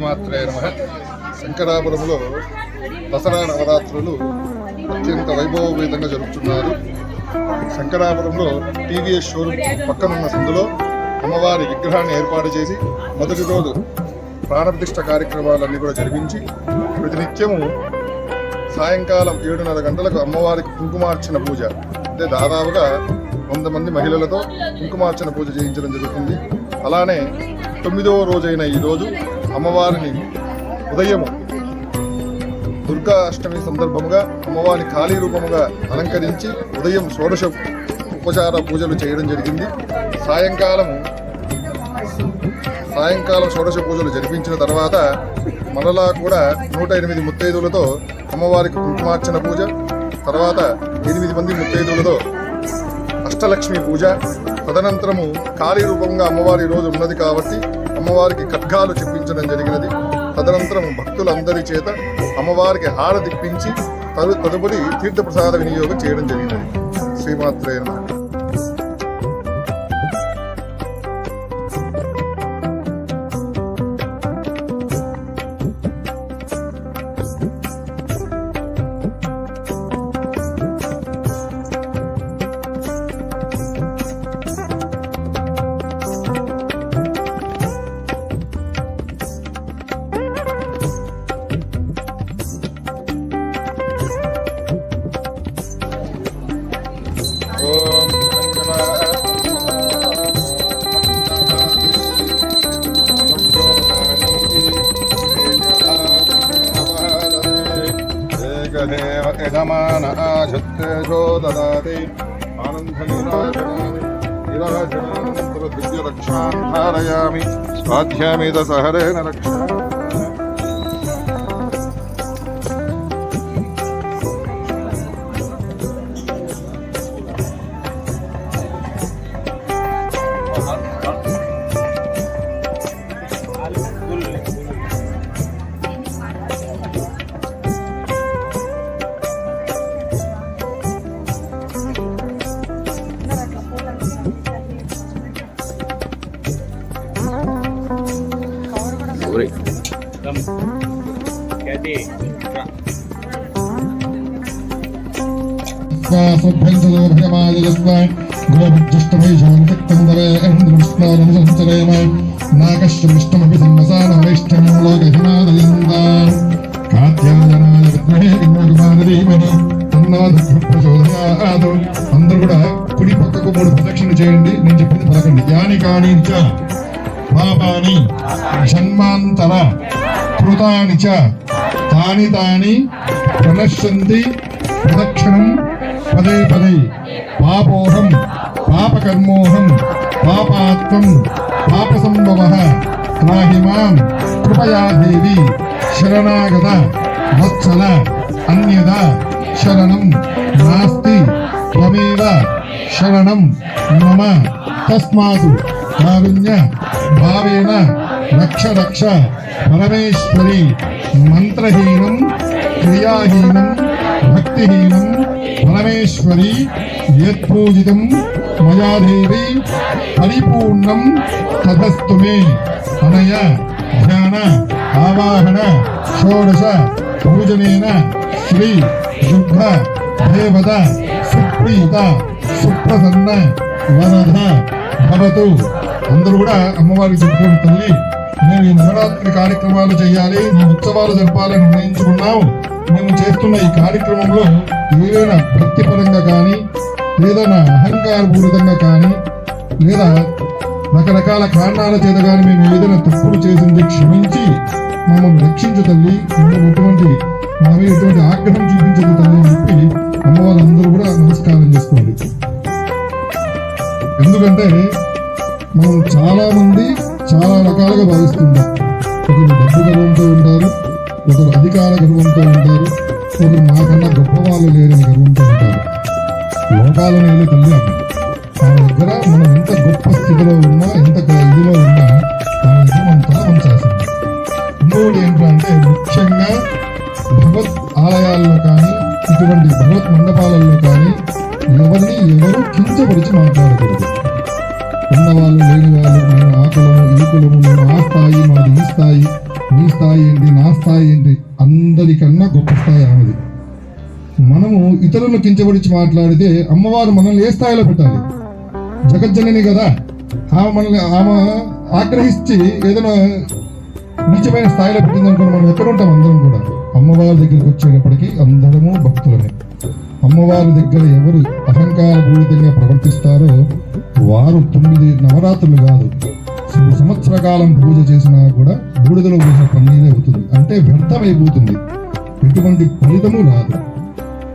శ్రీమాత్రే నమః. శంకరాపురంలో దసరా నవరాత్రులు అత్యంత వైభవపేతంగా జరుపుతున్నారు. శంకరాపురంలో టీవీఎస్ షోరూమ్ పక్కనున్న సందులో అమ్మవారి విగ్రహాన్ని ఏర్పాటు చేసి మొదటి రోజు ప్రాణప్రతిష్ఠ కార్యక్రమాలన్నీ కూడా జరిపించి ప్రతినిత్యము సాయంకాలం 7:30 గంటలకు అమ్మవారికి కుంకుమార్చన పూజ అంటే దాదాపుగా 100 మంది మహిళలతో కుంకుమార్చన పూజ చేయించడం జరుగుతుంది. అలానే 9వ రోజైన ఈరోజు అమ్మవారిని ఉదయము దుర్గా అష్టమి సందర్భముగా అమ్మవారిని ఖాళీ రూపముగా అలంకరించి ఉదయం షోడశ ఉపచార పూజలు చేయడం జరిగింది. సాయంకాలం షోడశ పూజలు జరిపించిన తర్వాత మరలా కూడా 108 ముత్తైదులతో అమ్మవారికి కుంకుమార్చన పూజ, తర్వాత 8 మంది ముత్తైదులతో అష్టలక్ష్మి పూజ, తదనంతరము ఖాళీ రూపంగా అమ్మవారి రోజు ఉన్నది కాబట్టి అమ్మవారికి ఖడ్గాలు చెప్పించడం జరిగినది. తదనంతరం భక్తులందరి చేత అమ్మవారికి హారతిప్పించి తదుపరి తీర్థప్రసాద వినియోగం చేయడం జరిగినది. శ్రీమాత్రే నమః. యజమానో దదాతి ఆనందరక్షాం ధారయామి స్వాధ్యామి దసహరేణ రక్ష. అందరూ కూడా కుడి పక్కకు 3 ప్రదక్షిణ చేయండి. నేను చెప్పింది పలకండి. యాని కాని పాపాని జన్మాంతర కృతాని చ తాని తాని ప్రణశ్యంతి ప్రదక్షిణం పదే పదే పాపోహం పాపకర్మోహం పాపాత్మం పాపసంభవః త్రాహి మాం కృపయా దేవి శరణాగత వత్సల అన్యద శరణం నాస్తి త్వమేవ శరణం మమ తస్మాతు కారుణ్య భావేన రక్ష రక్ష పరమేశ్వరి. మంత్రహీనం క్రియాహీనం భక్తిహీనం పరమేశ్వరి యత్పూజితం మయా దేవి పరిపూర్ణం తదస్తు మే. అనయ ధ్యాన ఆవాహన షోడశ పూజనేన శ్రీ శుద్ధ దేవత సుప్రీత సుప్రసన్న వరద భవతు. అందరూ కూడా అమ్మవారికి చెప్పుకోండి. తల్లి, మేము ఈ నవరాత్రి కార్యక్రమాలు చేయాలి, ఈ ఉత్సవాలు జరపాలని నిర్ణయించుకున్నాము. మేము చేస్తున్న ఈ కార్యక్రమంలో ఏదైనా భక్తిపరంగా కానీ, ఏదైనా అహంకారపూరితంగా కానీ, లేదా రకరకాల కారణాల చేత కానీ మేము ఏదైనా తప్పులు చేసింది క్షమించి మమ్మల్ని రక్షించు తల్లి. మమ్మల్ని మా మీద ఎటువంటి ఆగ్రహం చూపించదు తల్లి అని చెప్పి అమ్మవారు అందరూ కూడా నమస్కారం చేసుకోండి. ఎందుకంటే మనం చాలా మంది చాలా రకాలుగా భావిస్తుంటారు. ఒకరు డబ్బు గర్వంతో ఉంటారు, ఒకరు అధికార గర్వంతో ఉంటారు, ఒకరు మాకన్నా గొప్ప వాళ్ళు లేరని గర్వంతో ఉంటారు. లోకాలను వెళ్ళి తల్లి ఆ దగ్గర మనం ఎంత గొప్ప స్థితిలో ఉన్నా, ఎంత ఇదిలో ఉన్నా ఆ దగ్గర మనం తల వంచాల్సింది. ఇంకొకటి ఏంటంటే ముఖ్యంగా భగవత్ ఆలయాల్లో కానీ, ఇటువంటి భగవత్ మండపాలలో కానీ ఎవరిని ఎవరు కించపరిచి మాట్లాడకూడదు. ఉన్నవాళ్ళు లేని వాళ్ళు, మేము ఆ కులము ఈ కులము, మేము ఆ స్థాయి మాది ఈ స్థాయి నీ స్థాయి ఏంటి, నా స్థాయి ఏంటి, అందరికన్నా గొప్ప స్థాయి ఆమెది. మనము ఇతరులను కించబడిచి మాట్లాడితే అమ్మవారు మనల్ని ఏ స్థాయిలో పెట్టాలి? జగజ్జనని కదా, ఆమె ఆగ్రహించి ఏదైనా నీచమైన స్థాయిలో పెట్టిందనుకుని మనం ఎక్కడ ఉంటాం? అందరం కూడా అమ్మవారి దగ్గరికి వచ్చేటప్పటికి అందరము భక్తులమే. అమ్మవారి దగ్గర ఎవరు అహంకారపూరితంగా ప్రవర్తిస్తారో వారు 9 నవరాత్రులు కాదు, సంవత్సర కాలం పూజ చేసినా కూడా బూడిదలో పూజ పన్నీరే అవుతుంది, అంటే వ్యర్థమైపోతుంది, ఎటువంటి ఫలితము రాదు.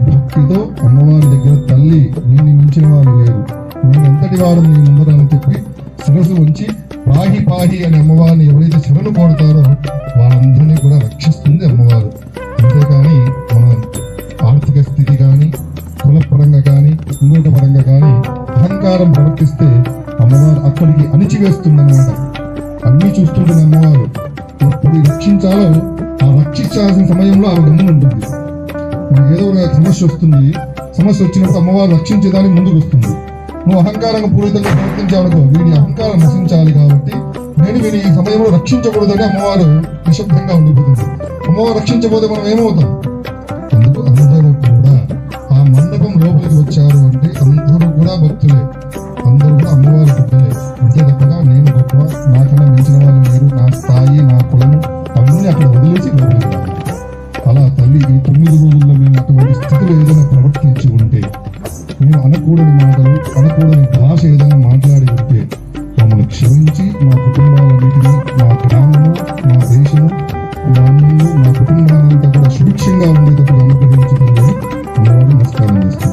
భక్తితో అమ్మవారి దగ్గర తల్లి నిన్ను మించిన వారు లేరు, నేను ఎంతటి వారు నీ ముందరని చెప్పి శిరసు ఉంచి పాహి పాహి అని అమ్మవారిని ఎవరైతే శివను కోరుతారో వాళ్ళందరినీ కూడా రక్షిస్తుంది అమ్మవారు. అంతేకాని మన ఆర్థిక స్థితి కానీ, కుల పరంగా కానీ, ఇంకొక పరంగా కానీ అహంకారం ప్రవర్తిస్తే అమ్మవారు అక్కడికి అణిచివేస్తుందన్నమాట. అన్నీ చూస్తుంటుంది అమ్మవారు. ఎప్పుడు రక్షించాలో ఆ రక్షించాల్సిన సమయంలో ఆమె గమ్మున ఉంటుంది. ఏదో ఒక సమస్య వస్తుంది, సమస్య వచ్చినప్పుడు అమ్మవారు రక్షించేదానికి ముందుకు వస్తుంది. నువ్వు అహంకారంగా పూరితంగా ప్రవర్తించావనుకో, వీడి అహంకారం నశించాలి కాబట్టి నేను వీని ఈ సమయంలో రక్షించకూడదని అమ్మవారు నిశ్శబ్దంగా ఉండిపోతుంది. అమ్మవారు రక్షించబోతే మనం ఏమవుతాం? అందుకు అందరూ కూడా ఆ మండపం లోపలికి వచ్చారు అంటే అందరూ కూడా భక్తులే, అందరూ కూడా అమ్మవారి బిడ్డలే. అంతే తప్పగా నేను గొప్ప, నాకన్నా మించిన వాళ్ళు లేరు, నా స్థాయి, నా కులము అవన్నీ అక్కడ వదిలేసి లోపలికి రావాలి. అలా తల్లి ఈ 9 రోజుల్లో మేము అటువంటి స్థితిలో ఏదైనా ప్రవర్తించి ఉంటే, మేము అనకూడని మాటలు, అనకూడని భాష ఏదైనా మాట్లాడి ఉంటే మమ్మల్ని క్షమించి మా కుటుంబాలన్నిటినీ, మా గ్రామము, మా దేశము, గ్రామంలో మా కుటుంబాలంతా కూడా సుభిక్షంగా ఉండేటప్పుడు అనుగ్రహించుతుందని అమ్మవారు నమస్కారం చేస్తాను.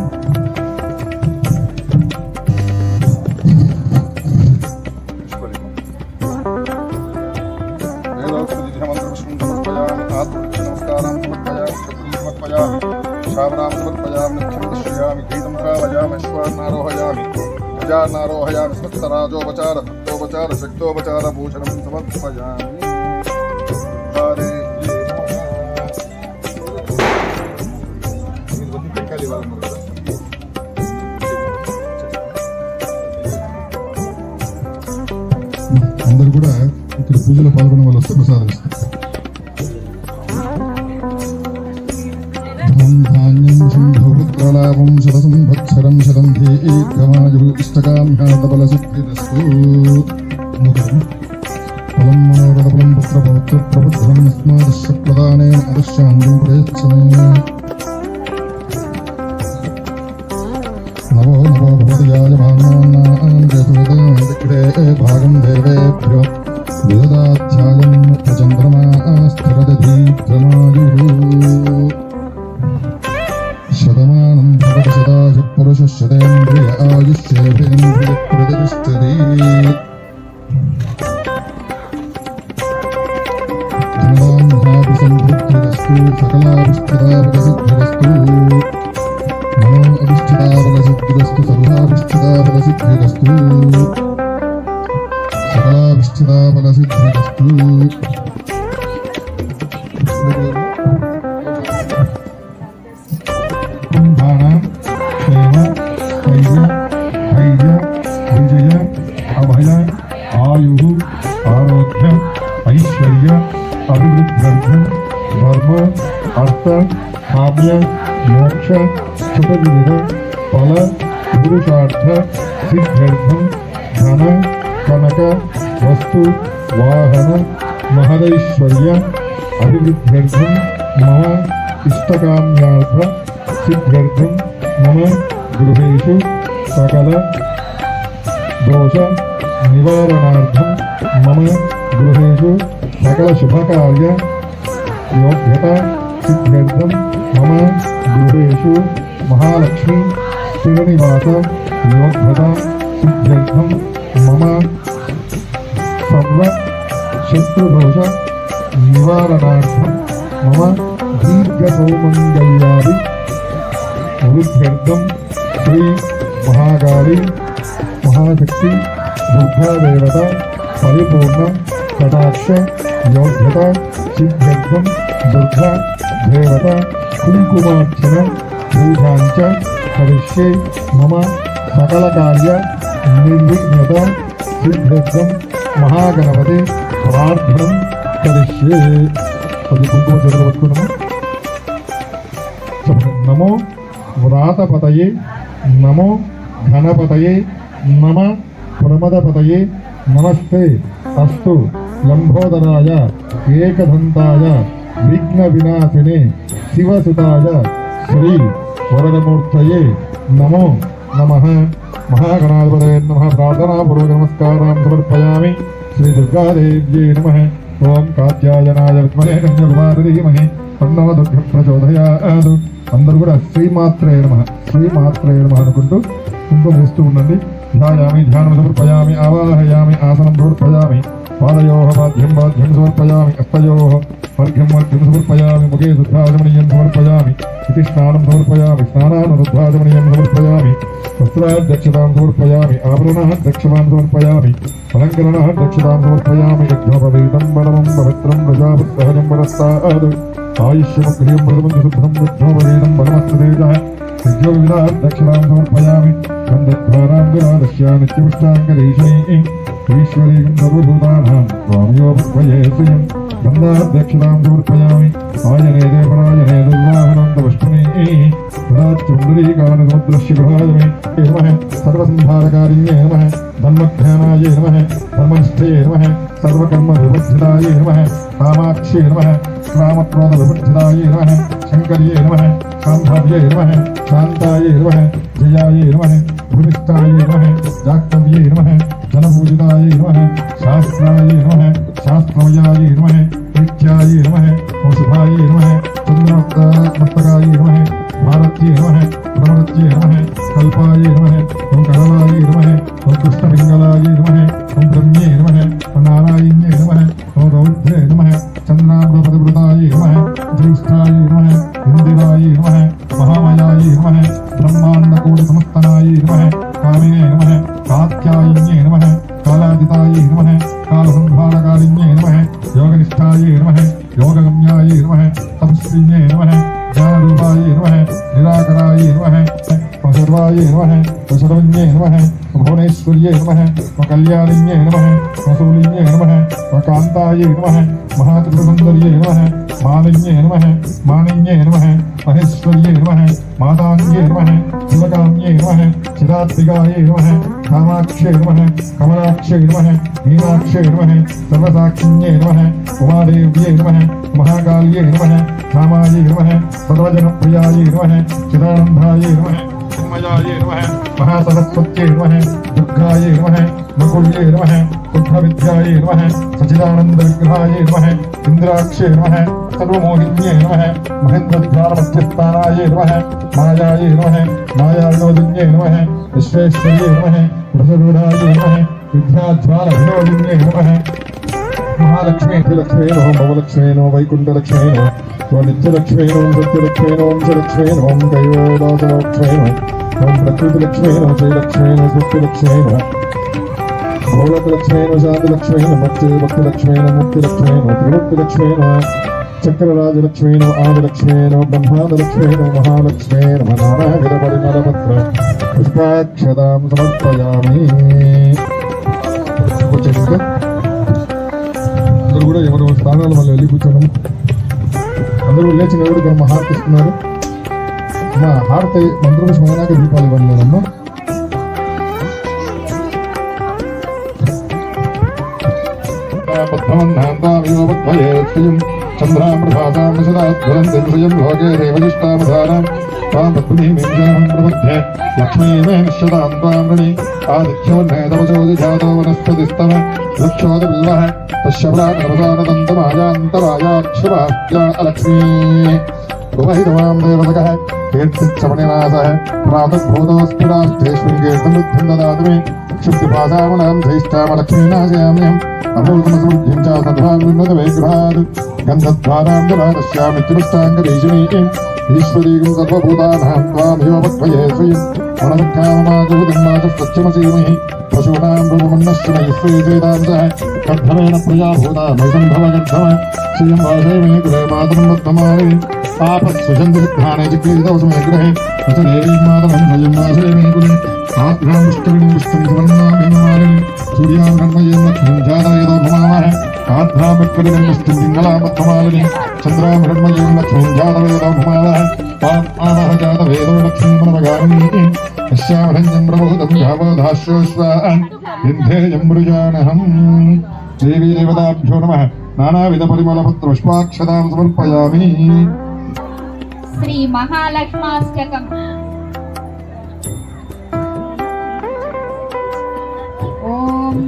నారోహయామి స్మత్తరాజోపచార తత్వోపచార శక్తోపచార భూషణం సమర్పయామి. అందరూ కూడా ఇక్కడ పూజలో పాల్గొనే వాళ్ళు వస్తే ప్రసాదం ఇస్తారు. ధాన్యం శంభుపుత్రలాభం శతసంవత్సరం శతం దీర్ఘమాయు ఇష్టకామ్యాతబలసిద్ధిరస్తు. ఫలం మనోరథఫలం పుత్రపౌత్ర ప్రబుద్ధం యస్మాదస్య ప్రదానేన అదశ్శాంతిం ప్రయచ్చమే. నవో నవో భవతి యాజమానానాం జసువదే భాగం దేవేభ్యో విదదాధ్యాయం చంద్రమా స్థిరతి దీర్ఘమాయుః. శతమానం భవతి శతాయు పురుష శతేంద్రియ ఆయుష్యేంద్రియ ప్రతిష్టతి. ధనాన్యాపి సంవృద్ధిరస్తు సకలాభిష్ఠితాపదసిద్ధిరస్తు. మనో అభిష్ఠితాపదసిద్ధిరస్తు సర్వాభిష్ఠితాపదసిద్ధిరస్తు. సకలాభిష్ఠితాపదసిద్ధిరస్తు. కుంభానాం క్షేమ స్థైర్య ధైర్య విజయ అభయ ఆయు ఆరోగ్య ఐశ్వర్య అభివృద్ధ్యర్థం ధర్మ అర్థ కామ్య మోక్ష సుఖవిధ ఫల పురుషార్థ సిద్ధ్యర్థం ధన కనక వస్తు వాహన మహదైశ్వర్య అభివృద్ధ్యర్థం మమ ఇష్టకామ్యార్థ సిద్ధ్యర్థం మమ గృహేషు సకల దోష నివారణార్థం మమ గృహేషు సకల శుభకార్య యోగ్యత సిద్ధ్యర్థం మమ గృహేషు మహాలక్ష్మి స్థిరనివాస యోగ్యత సిద్ధ్యర్థం మమ సర్వ శత్రుదోష నివారణార్థం మమ దీర్ఘసౌమంగళ్యాది వృద్ధ్యర్థం శ్రీ మహాకాళి మహాశక్తి దుర్గాదేవత పరిపూర్ణ కటాక్ష యోగ్యత సిద్ధ్యర్థం దుర్గా దేవత కుంకుమార్చన పూజాంచ కరిష్యే మమ సకల కార్య నిర్విఘ్నత సిద్ధ్యర్థం మహాగణపతి ప్రార్థనం కరిష్యే. అది కుంకుమ చేతులు పట్టుకున్నాము. నమో వ్రాతపతయే నమో ఘనపతయే నమ ప్రమదపతయే నమస్తే అస్తు లంబోదరాయ ఏకదంతాయ విఘ్న వినాశినే శివసుతాయ శ్రీ వరదమూర్తయే నమో నమః. మహాగణాధిపతయే నమః. ప్రార్థనాపూర్వక నమస్కారం సమర్పయామి. శ్రీ దుర్గాదేవ్యై నమః. ఓం కాత్యాయనాయ విద్మహే కన్యకుమారి ధీమహి తన్నో దుర్గం ప్రచోదయాత్. అందరూ కూడా శ్రీమాత్రే నమః శ్రీమాత్రే నమః అనుకుంటూ కుంకుమ వేస్తూ ఉండండి. ధ్యాయామి ధ్యానం సమర్పయామి. ఆవాహయామి ఆసనం సమర్పయామి. పాదయోః పాద్యం పాద్యం సమర్పయామి. హస్తయోః వర్ఘ్యం వర్ఘ్యం సమర్పయామి. ముఖే శుద్ధాచమనీయం సమర్పయామి. ఇతి స్నానం సమర్పయామి. స్నానానురుద్ధాచమనీయం సమర్పయామి. వస్త్రాధ్యక్షతాం సమర్పయామి. ఆభరణాధ్యక్షతాం సమర్పయామి. అలంకరణాధ్యక్షతాం సమర్పయామి. యజ్ఞోపవీతం బలమం పవిత్రం ప్రజాపతిసహజం వరస్తాద్. ఆయుష్యమగ్రియం మృదమంజ శుద్ధం యజ్ఞోపవీతం బలమస్తేజః. యజ్ఞోపవీతాధ్యక్షతాం సమర్పయామి. గంధద్వారాం విరాదస్య నిత్యపుష్టాంగరీషణీ ఈశ్వరీం సర్వభూతానాం స్వామియోపద్వయే శ్రియం. గంధాధ్యక్షతాం సమర్పయామి. ఆయనే దేవరాయనే దుర్వాహనంతవష్టునీ చుండరీకానసముద్రస్య గృహాయమే నమః. సర్వసంహారకారిణ్యే నమః. ధర్మజ్ఞానాయ నమః. ధర్మనిష్ఠయే నమః. సర్వకర్మ వివర్జితాయ నమః. కామాక్షే నమః. కామక్రోధ వివర్జితాయ నమః. శంకర్యే నమః. శాంభవ్యే నమః. శాంతాయ నమః. జయాయ నమః. భూమిష్ఠాయ నమః. జాక్తవ్యే నమః. జనపూజితాయ నమః. శాస్త్రాయ నమః. శాస్త్రమయాయ నమః. నిత్యాయ నమః. శుభాయ నమః. చంద్రమస్తకాయ నమః. భారత్యే నమః. ప్రమరత్యే నమః. కల్పాయ నమః. ఓం కరళాయ నమః. ఓం కృష్ణపింగళాయ నమః. ఓం బ్రహ్మ్యే నమః. ఓం నారాయణ్యే నమః. ఓం రౌద్రే నమః. చంద్రామృతపతివృతాయ నమః. జ్యేష్ఠాయ నమః. ఇందిరాయ నమః. మహామయాయ నమః. బ్రహ్మాండకోటి సమస్తనాయ నమః. కామినే నమః. కాత్యాయన్యే నమః. కాలాదితాయ నమః. కాలసంహారకారిణ్యే నమః. యోగనిష్ఠాయ నమః. యోగగమ్యాయ నమః. తపస్విన్యే నమః. జ్ఞానరూపాయ నమః. నిరాకరాయ నమః. సర్వాయ నమః. శరవణ్యే నమః. భువనేశ్వర్యే నమః. కళ్యాణిన్యే నమః. వసూలిన్యే నమః. కాంతాయ నమః. మహాత్రిపురసుందర్యే నమః. మాలిన్యే నమః. మాణిన్యే నమః. మహేశ్వర్యే నమః. మాతాంగ్యే నమః. శివకామ్యే నమః. చిరాత్మికాయ నమః. కామాక్షే నమః. కమలాక్షే నమః. మీనాక్షే నమః. సర్వసాక్షిణ్యే నమః. ఉమాదేవ్యే నమః. మహాకాళ్యే నమః. రామాయ నమః. సర్వజనప్రియాయ నమః. చిదానందాయ నమః. చిన్మయాయ నమః. మహాసరస్వత్యే నమః. దుర్గాయ నమః. నకుల్యే నమః. బుద్ధవిద్యాయ నమః. సచిదానంద విగ్రహాయ నమః. ఇంద్రాక్షే నమః. సర్వమోహిన్యే నమః. మహేంద్రద్వారమధ్యస్థానాయ నమః. మాయాయ నమః. మాయావినోదిన్యే నమః. విశ్వేశ్వర్యే నమః. వృషరూఢాయ నమః. విద్యాజ్వాల వినోదిన్యే నమః. మహాలక్ష్మీ లక్ష్మీ నమో భవలక్ష్మీ నమో వైకుంఠలక్ష్మీ నమో నిత్యలక్ష్మీ నమో సత్యలక్ష్మీ నమో వంశలక్ష్మీ నమో కైవోదాసలక్ష్మీ నమో ఓం ప్రకృతిలక్ష్మీ నమో శ్రీలక్ష్మీ నమో సత్యలక్ష్మీ నమో భౌలకలక్ష్మీ నమో శాంతిలక్ష్మీ నమో భక్తిలక్ష్మీ నమో ముక్తిలక్ష్మీ నమో త్రిమూర్తిలక్ష్మీ నమో చక్రరాజలక్ష్మీ నమో ఆదిలక్ష్మీ నమో బ్రహ్మాండలక్ష్మీ నమో మహాలక్ష్మీ నమో నానావిధ పరిమళపత్ర పుష్పాక్షతాం సమర్పయామి. అందరూ కూడా ఎవరు స్థానాలు మళ్ళీ వెళ్ళి కూర్చోడం. అందరూ లేచిన ఎవరు బ్రహ్మ హారతి ఇస్తున్నారు. మా హారతి మంత్రపుష్పం అయినాక దీపాలు ఇవ్వండి లేదమ్మా. లక్ష్మీ ఆదిత్యోన్నేతవచోదిజాతో వనస్పతిస్తవ వృక్షోదవిల్వ పశ్యప్రాణవసానంతమాయాంతమాయాక్షుభాగ్యాలక్ష్మీ ఉపహితమాం దేవతకః కీర్తిశ్రవణినాథः ప్రాతఃభూతోऽస్మిరాష్ట్రేష్మిన్ కీర్తనబుద్ధిం దదాతు మే क्षुब्धिभासामनां धैष्ठामलक्ष्मीनाशयाम्यहम् अमूर्तमसमुद्धिं च सद्भाविन्नतवेग्रहात् गन्धद्वारां ददातस्यामित्युष्टाङ्गरीषिणीम् ईश्वरीं सर्वभूतानां त्वामिहोपद्वये श्रियम् मनसत्काममागुरुदन्नाथस्तच्छमसीमहि पशूनां रूपमन्नश्चमयि श्रीवेदान्तः गर्भमेण प्रिया भूता मैसम्भवगर्भम श्रियं वासयमे कुले मातरं वर्धमाने आपत्सुषन्तिसिद्धाने चिक्रीतवसमे गृहे देवीं मातरं स्वयं वासयमे कुले आत्मां विष्टुं विष्टुं सुवर्णां सूर्यां कर्मये लक्ष्मीं जातयतो भवामः ఆధ్రామిత్వదిగంగళామధ్యమాలని చంద్రామృణ్మయం లక్ష్మీజాతవేదోమాల ఆమహజాతవేదో లక్ష్మీమనవగామిని యస్యామహంజం ప్రబోధం యావోధాశ్యోశ్వాన్ యుద్ధేయం మృజానహం దేవీ దేవతాభ్యో నమః నానావిధ పరిమళపత్రపుష్పాక్షతాం సమర్పయామి. శ్రీ మహాలక్ష్మాష్టకం. ఓం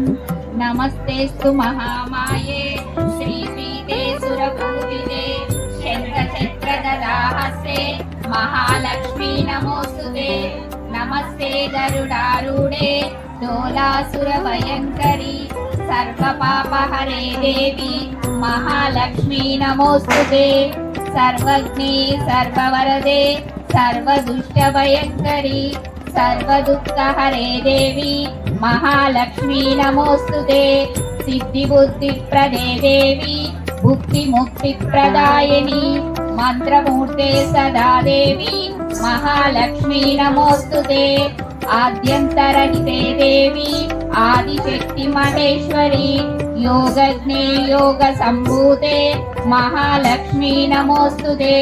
నమస్తేస్తు మహామాయే శ్రీపీఠే సురపూజితే శంఖచక్రగదాహస్తే మహాలక్ష్మీ నమోస్తుతే. నమస్తే గరుడారూఢే డోలాసురభయంకరి సర్వపాపహరే దేవి మహాలక్ష్మీ నమోస్తుతే. సర్వజ్ఞే సర్వవరదే సర్వదుష్టభయంకరి సర్వదుఃఖహరే దేవి మహాలక్ష్మీ నమోస్తుతే. సిద్ధిబుద్ధిప్రదే దేవి భుక్తిముక్తిప్రదాయిని మంత్రమూర్తే సదా దేవి మహాలక్ష్మీ నమోస్తుతే. ఆద్యంతరహితే దేవి ఆదిశక్తి మహేశ్వరి యోగజ్ఞే యోగ సంభూతే మహాలక్ష్మీ నమోస్తుతే.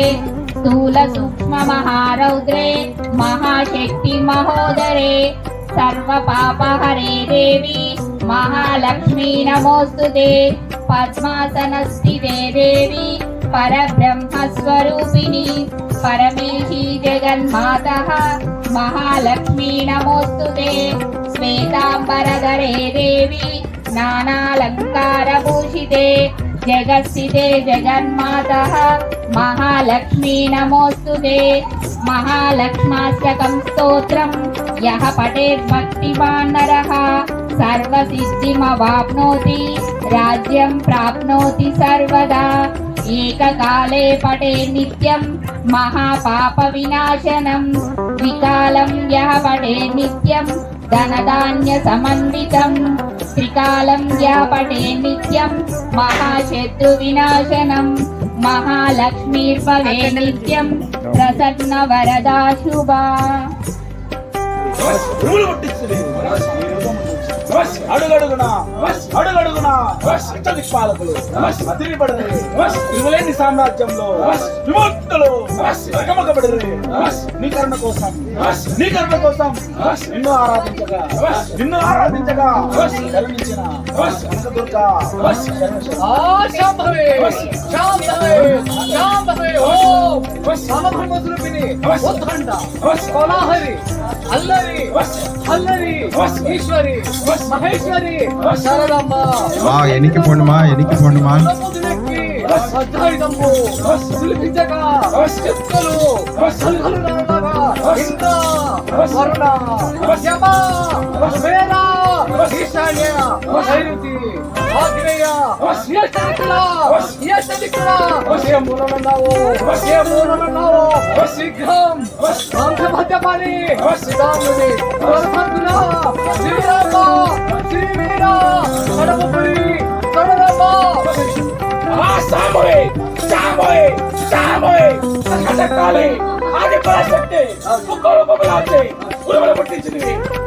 స్థూల సూక్ష్మ మహారౌద్రే మహాశక్తి మహోదరే సర్వపాపహరే దేవి మహాలక్ష్మీ నమోస్తుతే. పద్మాసనస్థితే దేవి పరబ్రహ్మస్వరూపిణి పరమేశీ జగన్మాతః మహాలక్ష్మీ నమోస్తుతే. శ్వేతాంబరధరే దేవి నానాలంకారభూషితే జగత్స్థితే జగన్మాతః మహాలక్ష్మీ నమోస్తుతే. మహాలక్ష్మాష్టకం స్తోత్రం యః పఠేద్భక్తిమాన్ నరః సర్వసిద్ధిమవాప్నోతి రాజ్యం ప్రాప్నోతి సర్వదా. ఏకకాలే పఠే నిత్యం మహాపాప వినాశనం ద్వికాలం యః పఠే నిత్యం ధనధాన్య సమన్వితం త్రికాలం యః పఠే నిత్యం మహాశత్రు వినాశనం. మహాలక్ష్మీర్భవే నిత్యం ప్రసన్న వరదా శుభా. అడుగడుగునా అష్టదిక్పాలకులు అదిరిపడరు తిరుగులేని సామ్రాజ్యంలో విముక్తులు గమకబడరు. నీ కరుణ కోసం నిన్ను ఆరాధించగా కరుణించిన కనకదుర్గ సమబ్రహ్మస్వరూపిణి ఉత్కంఠ కోలాహరి అల్లరి అల్లరి ఈశ్వరి మహేశ్వరి శారదమ్మ ఎనికి పొండుమా శీఘ్రం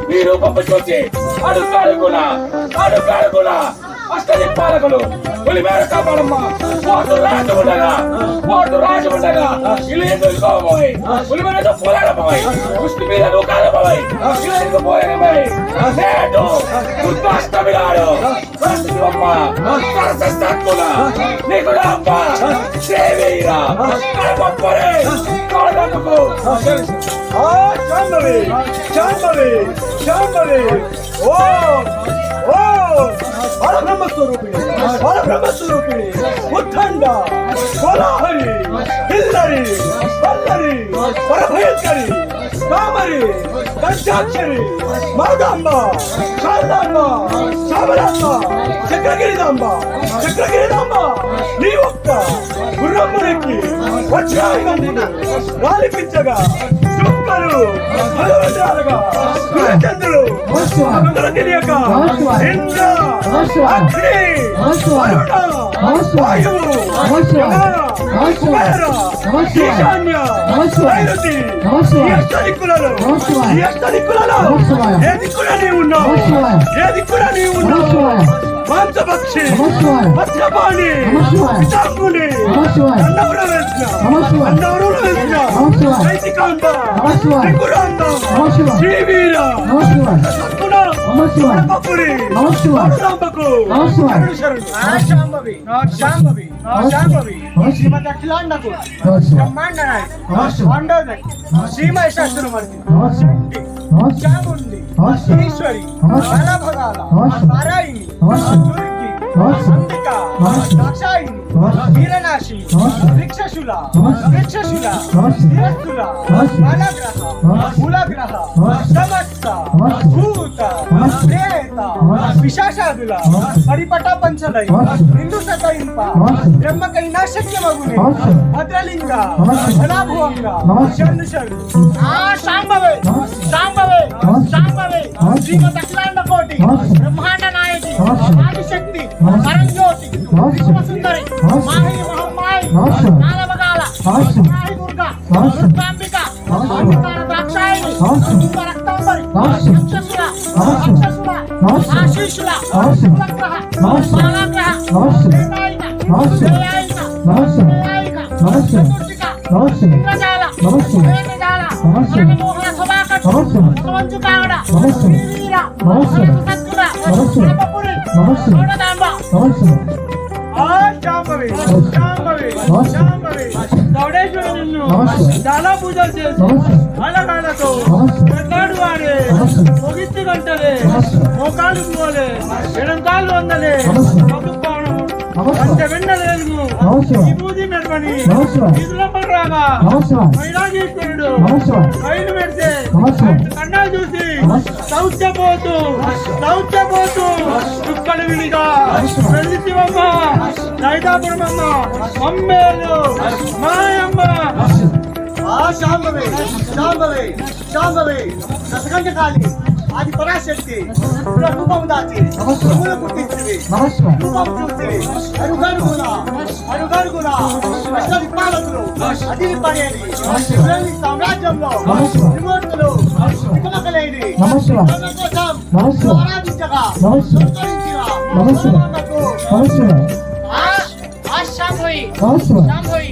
మీరు పంపించి అడుగునా అష్టదిక్పాలకులు పులిమేర కాపాడమ్మా పోటు రాజు ఉండగా ఇల్లు ఎందుకు పోయి పులిమేర పోరాడపోయి కుష్టి మీద నువ్వు కాలపోయి ఇల్లు ఎందుకు పోయి నేడు అష్టమిలాడు అమ్మ సరసత్తుల నీకు అమ్మ దేవీరా కడపరే కాళ్ళకు శాంభవి ఓ పరబ్రహ్మస్వరూపిణి ఉత్కంఠ కోలాహరి హిల్లరి పల్లరి పరభయంకరి కామరి కంచాక్షరి మాదమ్మ శారదాంబ శామరాంబ చక్రగిరిదాంబ నీ ఒక్క గుర్రమ్మరెక్కి వజ్రాయుధమును రాలిపించగా చుక్కలు భగవంతులుగా చంద్రులు తెలియక ఇంద్ర అగ్ని వాయువు ఈశాన్య నైరుతి ఏ దిక్కున నీవు ఉన్నావు మాంసపక్షి నమస్కారం మత్స్యపాణి నమస్కారం పితాకుని నమస్కారం అన్నవరవేశ్న నమస్కారం అన్నవరవేశ్న నమస్కారం చైతికాంత నమస్కారం త్రిపురాంతం నమస్కారం శ్రీవీర నమస్కారం సత్పున నమస్కారం వరపపురి నమస్కారం పరశురాంబకు నమస్కారం శాంభవి శాంభవి శాంభవి శ్రీమతి అఖిలాండకు బ్రహ్మాండ నాయక్ పాండవ శ్రీమహేశ్వరమూర్తి నమస్కారం నమస్కారం చాముండి నమస్కారం ఈశ్వరి నమస్కారం బాలభగాల నమస్కారం నారాయణి నమస్కారం దుర్గి నమస్కారం అంబిక నమస్కారం దాక్షాయిని నమస్కారం వీరనాశి నమస్కారం వృక్షశూల నమస్కారం వృక్షశూల నమస్కారం స్థిరస్థుల నమస్కారం బాలగ్రహ నమస్కారం మూలగ్రహ నమస్కారం సమస్త నమస్కారం భూత నమస్కారం ప్రేత నమస్కారం పిశాచాదుల నమస్కారం పరిపట పంచలై నమస్కారం నిండు సతయింప నమస్కారం బ్రహ్మకైనా శక్యమగుని నమస్కారం భద్రలింగ నమస్కారం ధనాభువంగ నమస్కారం శరణు శాంభవే నమస్కారం శాంభవే నమస్కారం శాంభవే నమస్కారం శ్రీమద్ అఖిలాండ కోటి నమస్కారం బ్రహ్మాండ నాయకి నమస్కారం ఆదిశక్తి నమస్కారం పరంజ్యోతి నమస్కారం సుందరి నమస్కారం మాహి మహమ్మాయి నమస్కారం నానవగాల నమస్కారం మాహి దుర్గా నమస్కారం దుర్గాంబిక నమస్కారం అంబికార దాక్షాయిని నమస్కారం దుర్గా రక్తాంబరి నమస్కారం రాక్షసుల నమస్కారం రాక్షసుల నమస్కారం ఆశీషుల నమస్కారం కులగ్రహ నమస్కారం బాలగ్రహ నమస్కారం శ్రీనాయిక నమస్కారం శ్రీనాయిక నమస్కారం శ్రీనాయిక నమస్కారం చతుర్థిక నమస్కారం ఇంద్రజాల నమస్కారం వేణుజాల నమస్కారం మోహన సభాకట్టు నమస్కారం సుమంచు కావడ నమస్కారం శ్రీవీర నమస్కారం సత్కుల నమస్కారం రామపురి నమస్కారం కోటదాంబ నమస్కారం శాంభవి నమస్కారం. శాంభవి నమస్కారం. శాంభవి దౌడేశ్వరి నిన్ను నమస్కారం. చాలా పూజలు చేసి నమస్కారం. అలగాలతో నమస్కారం. పెద్దాడు వాడే నమస్కారం. పొగిత్తి గంటలే నమస్కారం. మోకాలు పోలే ఎడంకాలు వందలే నమస్కారం. మధుపానం నమస్కారం. అంత వెన్నలేను నమస్కారం. ఈ బూది మెడమని నమస్కారం. నిధులమ్మడు రాగా నమస్కారం వైరాగేశ్వరుడు నమస్కారం రైలు పెడితే నమస్కారం కన్నాలు చూసి నమస్కారం. సౌఖ్యపోతూ చుక్కలు విడిగా నమస్కారం. వెళ్ళి శివమ్మ దైదాపురమమ్మ అమ్మేలు మాయమ్మ శాంభవి శాంభవి శాంభవి దశకంఠకాళి ఆది పరాశక్తి రూపం దాచి రూపములు పుట్టించింది నమస్కారం రూపం చూసి అడుగడుగున అష్టదిక్పాలకులు అదిరిపడేది సామ్రాజ్యంలో నమస్కారం. త్రిమూర్తులు వికలకలేని నమస్కారం ధర్మం కోసం నమస్కారం. ఆరాధించగా నమస్కారం. సంతరించిన నమస్కారం. ధర్మమునకు నమస్కారం శాంభవి నమస్కారం శాంభవి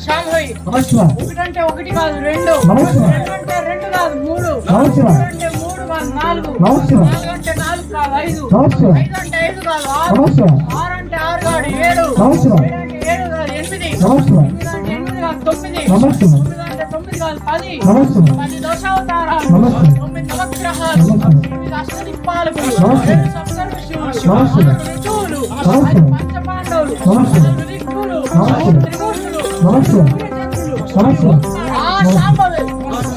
శాంభవి నమస్కారం ఒకటంటే ఒకటి కాదు రెండు నమస్కారం. రెండంటే రెండు కాదు మూడు నమస్కారం. అంటే మూడు కాదు నాలుగు నమస్కారం. నాలుగు అంటే నాలుగు కాదు ఐదు నమస్కారం. ఐదు అంటే ఐదు కాదు ఆరు నమస్కారం. ఆరు అంటే ఆరు కాదు ఏడు నమస్కారం. ఏడు అంటే ఏడు కాదు ఎనిమిది నమస్కారం. ఎనిమిది అంటే ఎనిమిది కాదు తొమ్మిది నమస్కారం. తొమ్మిది అంటే తొమ్మిది కాదు పది నమస్కారం. 10 దశావతారాలు నమస్కారం. 9 నవగ్రహాలు నమస్కారం. 8 అష్టదిక్పాలకులు నమస్కారం. 7 సప్తర్షులు నమస్కారం. 6 ఋతువులు నమస్కారం. 5 పంచపాండవులు నమస్కారం. 4 దిక్కులు నమస్కారం. 6 త్రిమూర్తులు నమస్కారం. నమస్కారం. శాంభవి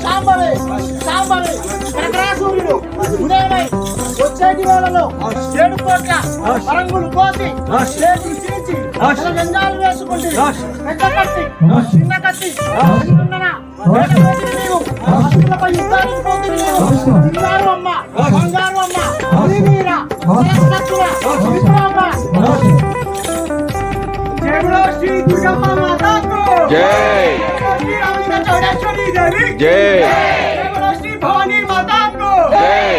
శాంభవి శాంభవి ప్రకాశూర్యుడు ఉదయమై వచ్చేటి వేళలో 7 కోట్ల పరంగులు కోసి చేతులు చీల్చి గంజాలు వేసుకుంటే పెద్ద కత్తి చిన్న కత్తి చిన్నన ఆస్తులపై యుద్ధానికి పోతుంది బంగారు అమ్మ బంగారు అమ్మ వీర సరస్వతుల విప్లవమ్మ జయములో శ్రీ దుర్గమ్మ మాతాకు జై శ్రీ రామచంద్ర చౌడేశ్వరి దేవి జై జయములో శ్రీ భవానీ మాతాకు జై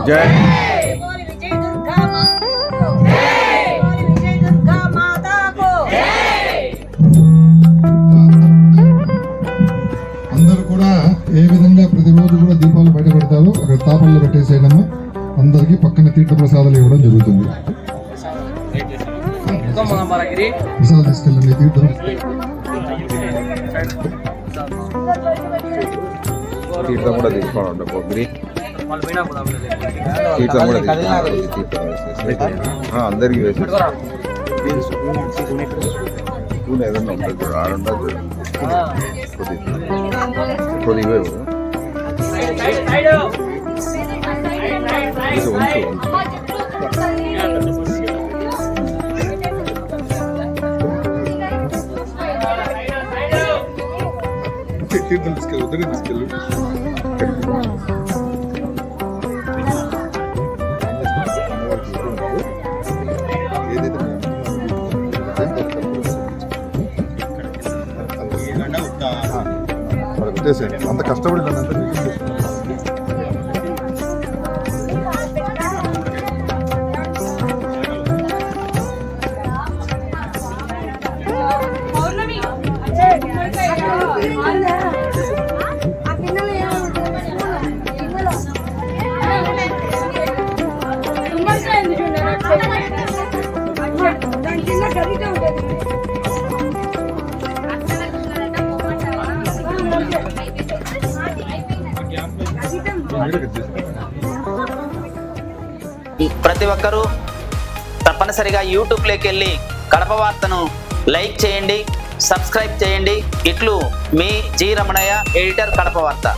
జై बोल विजय दुर्गा माता को जय बोल विजय दुर्गा माता को అందరూ కూడా ఏ విధంగా ప్రతిరోజు కూడా దీపాలు బయట పెడతారో అక్కడ తాపల్లో పెట్టేసేయడము, అందరికీ పక్కన తీర్థ ప్రసాదాలు ఇవ్వడం జరుగుతుంది. ప్రసాదం తీసుకెళ్ళండి తీర్థం. తీర్థం కూడా తీసుకోండి పొగిరి, తీర్థం కూడా తీసుకోండి. అందరికి వేసి స్పూన్ ఏదన్నా ఉంటుంది చూడు, ఆడుండదు కొద్దిగా ఉంచు తీర్థం తీసుకెళ్ళి ఉదయం తీసుకెళ్ళు. అంత కష్టపడి ప్రతి ఒక్కరూ తప్పనిసరిగా యూట్యూబ్లోకి వెళ్ళి కడప వార్తను లైక్ చేయండి, సబ్స్క్రైబ్ చేయండి. ఇట్లు మీ జి రమణయ్య, ఎడిటర్, కడప వార్త.